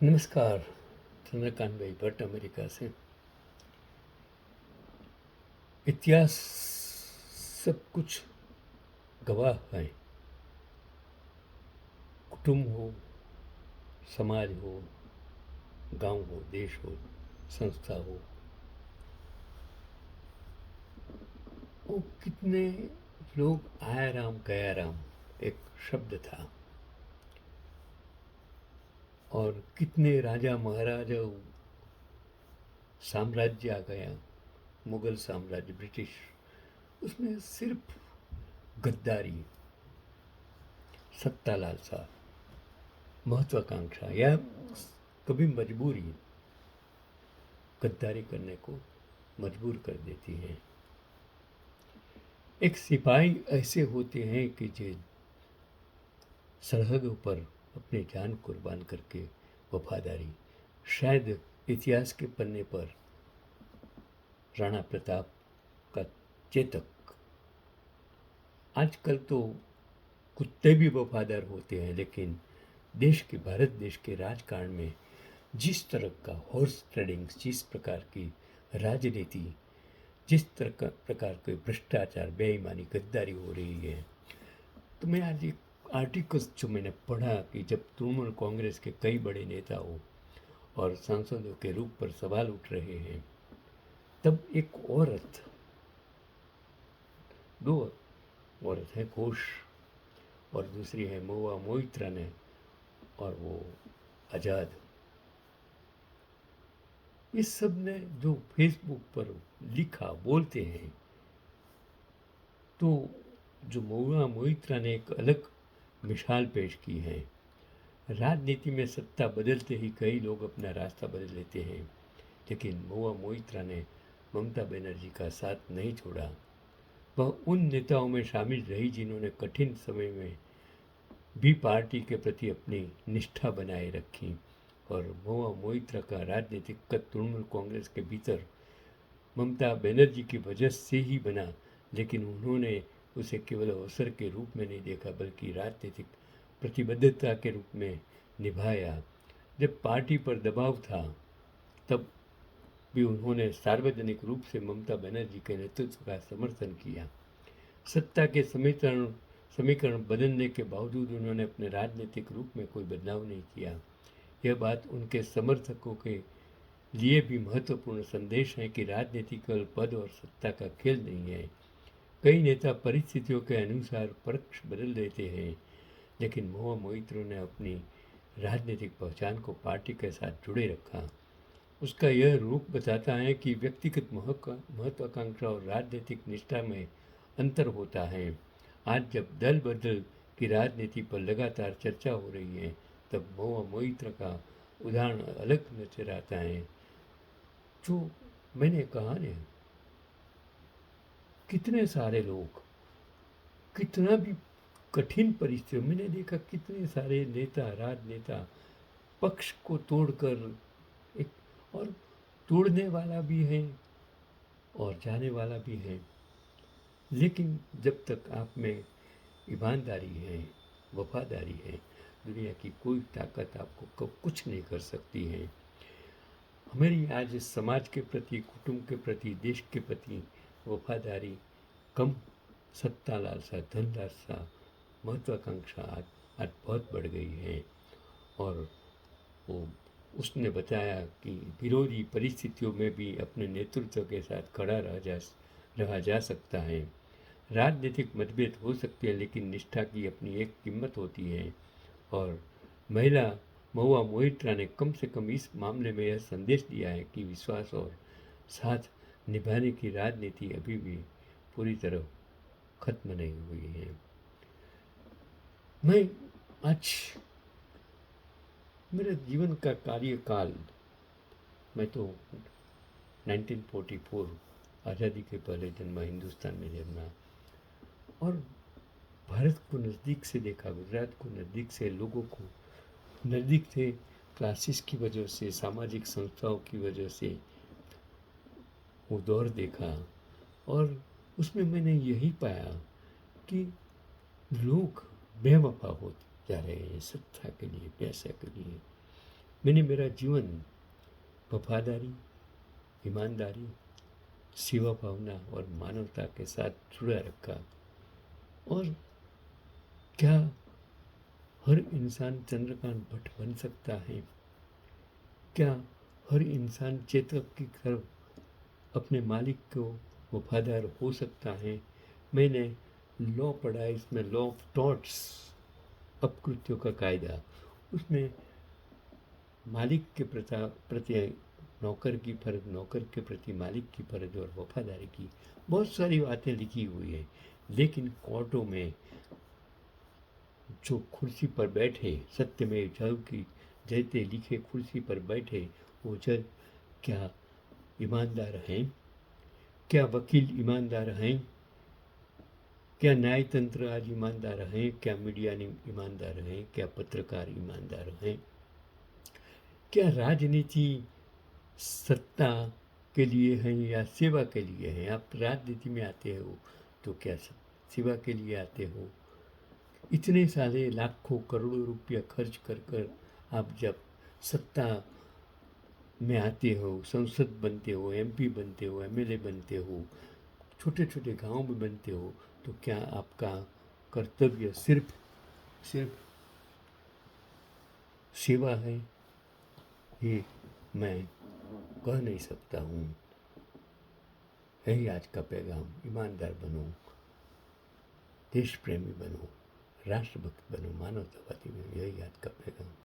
नमस्कार। चंद्रकांत भाई भट्ट अमेरिका से। इतिहास सब कुछ गवाह है। कुटुंब हो, समाज हो, गांव हो, देश हो, संस्था हो, वो कितने लोग आया राम गया राम एक शब्द था। और कितने राजा महाराजा, साम्राज्य आ गया, मुगल साम्राज्य, ब्रिटिश, उसमें सिर्फ गद्दारी, सत्ता लालसा, महत्वाकांक्षा या कभी मजबूरी गद्दारी करने को मजबूर कर देती हैं। एक सिपाही ऐसे होते हैं कि जो सरहदों पर अपनी जान कुर्बान करके वफादारी, शायद इतिहास के पन्ने पर राणा प्रताप का चेतक। आजकल तो कुत्ते भी वफादार होते हैं, लेकिन देश के, भारत देश के राजकारण में जिस तरह का हॉर्स ट्रेडिंग, जिस प्रकार की राजनीति, जिस तरह प्रकार के भ्रष्टाचार, बेईमानी, गद्दारी हो रही है, तो मैं आज एक आर्टिकल्स जो मैंने पढ़ा कि जब तृणमूल कांग्रेस के कई बड़े नेताओं और सांसदों के रूप पर सवाल उठ रहे हैं, तब एक औरत, दो औरत है, घोष और दूसरी है महुआ मोइत्रा ने, और वो आज़ाद, इस सब ने जो फेसबुक पर लिखा, बोलते हैं, तो जो महुआ मोइत्रा ने एक अलग मिसाल पेश की है। राजनीति में सत्ता बदलते ही कई लोग अपना रास्ता बदल लेते हैं, लेकिन महुआ मोइत्रा ने ममता बनर्जी का साथ नहीं छोड़ा। वह उन नेताओं में शामिल रही जिन्होंने कठिन समय में भी पार्टी के प्रति अपनी निष्ठा बनाए रखी। और महुआ मोइत्रा का राजनीतिक कद तृणमूल कांग्रेस के भीतर ममता बनर्जी की वजह से ही बना, लेकिन उन्होंने उसे केवल अवसर के रूप में नहीं देखा, बल्कि राजनीतिक प्रतिबद्धता के रूप में निभाया। जब पार्टी पर दबाव था, तब भी उन्होंने सार्वजनिक रूप से ममता बनर्जी के नेतृत्व का समर्थन किया। सत्ता के समीकरण बदलने के बावजूद उन्होंने अपने राजनीतिक रूप में कोई बदलाव नहीं किया। यह बात उनके समर्थकों के लिए भी महत्वपूर्ण संदेश है कि राजनीति केवल पद और सत्ता का खेल नहीं है। कई नेता परिस्थितियों के अनुसार पक्ष बदल देते हैं, लेकिन महुआ मोइत्रा ने अपनी राजनीतिक पहचान को पार्टी के साथ जुड़े रखा। उसका यह रूप बताता है कि व्यक्तिगत महत्वाकांक्षा और राजनीतिक निष्ठा में अंतर होता है। आज जब दल बदल की राजनीति पर लगातार चर्चा हो रही है, तब महुआ मोइत्रा का उदाहरण अलग नजर आता है। जो मैंने कहा ना, कितने सारे लोग, कितना भी कठिन परिस्थितियों, मैंने देखा कितने सारे नेता, राजनेता पक्ष को तोड़कर एक, और तोड़ने वाला भी है और जाने वाला भी है, लेकिन जब तक आप में ईमानदारी है, वफादारी है, दुनिया की कोई ताकत आपको कुछ नहीं कर सकती है। हमारी आज समाज के प्रति, कुटुंब के प्रति, देश के प्रति वफादारी कम, सत्ता लालसा, धन लालसा, महत्वाकांक्षा आज बहुत बढ़ गई है। और वो उसने बताया कि विरोधी परिस्थितियों में भी अपने नेतृत्व के साथ खड़ा रहा जा सकता है। राजनीतिक मतभेद हो सकते हैं, लेकिन निष्ठा की अपनी एक कीमत होती है। और महिला महुआ मोइत्रा ने कम से कम इस मामले में यह संदेश दिया है कि विश्वास और साथ निभाने की राजनीति अभी भी पूरी तरह खत्म नहीं हुई है। मैं आज मेरे जीवन का कार्यकाल, मैं तो 1944 आज़ादी के पहले जन्मा, हिंदुस्तान में जन्मा, और भारत को नज़दीक से देखा, गुजरात को नज़दीक से, लोगों को नज़दीक से, क्लासेस की वजह से, सामाजिक संस्थाओं की वजह से वो दौर देखा। और उसमें मैंने यही पाया कि लोग बेवफा होते जा रहे हैं सत्ता के लिए, पैसे के लिए। मैंने मेरा जीवन वफादारी, ईमानदारी, सेवा भावना और मानवता के साथ जुड़ा रखा। और क्या हर इंसान चंद्रकांत भट्ट बन सकता है? क्या हर इंसान चेतक की तरफ अपने मालिक को वफादार हो सकता है? मैंने लॉ पढ़ा, इसमें लॉ ऑफ टॉर्ट्स, अपकृत्यों का कायदा, उसमें मालिक के प्रति नौकर की फर्ज, नौकर के प्रति मालिक की फर्ज और वफादारी की बहुत सारी बातें लिखी हुई है। लेकिन कोर्टों में जो कुर्सी पर बैठे, सत्यमेव जयते लिखे कुर्सी पर बैठे वो जज क्या ईमानदार हैं? क्या वकील ईमानदार हैं? क्या न्यायतंत्र आज ईमानदार हैं? क्या मीडिया ईमानदार हैं? क्या पत्रकार ईमानदार हैं? क्या राजनीति सत्ता के लिए है या सेवा के लिए है? आप राजनीति में आते हो तो क्या सेवा के लिए आते हो? इतने सारे लाखों करोड़ों रुपया खर्च कर कर आप जब सत्ता में आते हो, संसद बनते हो, एमपी बनते हो, एमएलए बनते हो, छोटे छोटे गांव में बनते हो, तो क्या आपका कर्तव्य सिर्फ सिर्फ सेवा है? ये मैं कह नहीं सकता हूँ। यही आज का पैगाम। ईमानदार बनो, देश प्रेमी बनो, राष्ट्रभक्त बनो, मानवतावादी बनो। यही आज का पैगाम।